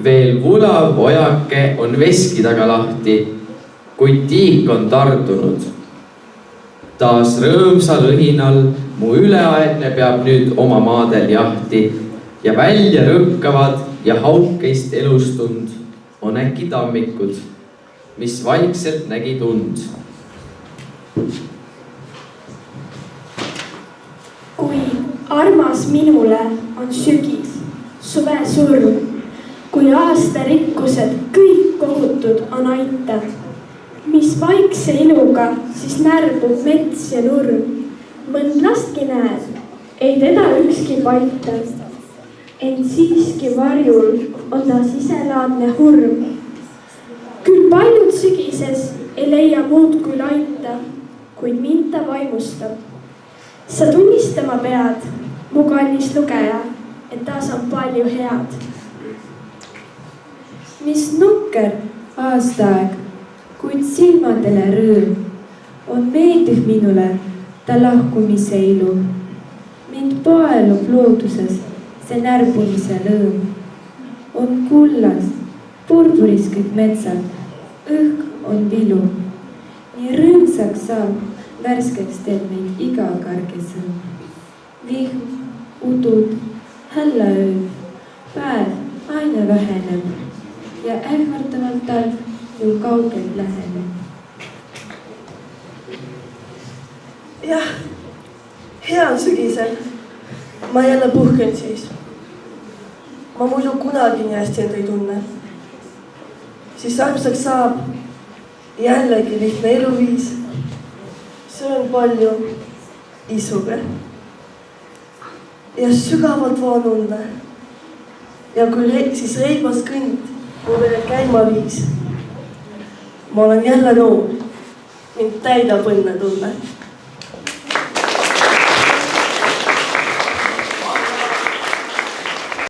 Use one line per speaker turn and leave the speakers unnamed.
Veel vulav ojake on veski taga lahti, kuid tiik on tardunud. Taas rõõmsal õhinal mu üleaegne peab nüüd oma maadel jahti ja välja rõkkavad ja haukeist elustund on äkki tammikud, mis vaikselt nägid und.
Kui armas minule on sügis, suve surm, kui aasta rikkused kõik kogutud on aita, mis vaikse iluga siis närbub mets ja nurm. Mõnd lastki näed, ei teda ükski paita, ent siiski varjul on ta siselaadne hurm. Küll paljud sügises ei leia muud kui laita, kuid mind ta vaimustab. Sa tunnistama pead, mu kallis lugeja, et taas on palju head.
Mis nukker aastaaeg, kuid silmadele rõõm, on meeldiv minule ta lahkumise ilu. Mind poelub looduses see närbumise lõõm. On kullas, purpuris kõik metsad, õhk on vilu. Nii rõõmsaks saab, värskeks teeb meid iga karge sõõm. Vihm, udud, hälla ööd, päev aina väheneb ja ähvardavalt talv ju kaugelt läheneb.
Jah, hea on sügisel. Ma jälle puhken siis. Ma muidu kunagi nii hästi end ei tunne. Siis armsaks saab jällegi lihtne eluviis. Söön palju, isuge. Ja sügavalt voon unne. Ja kui siis reibas kõnd mu veel käima viis. Ma olen jälle noor. Mind täidab õnne tunne.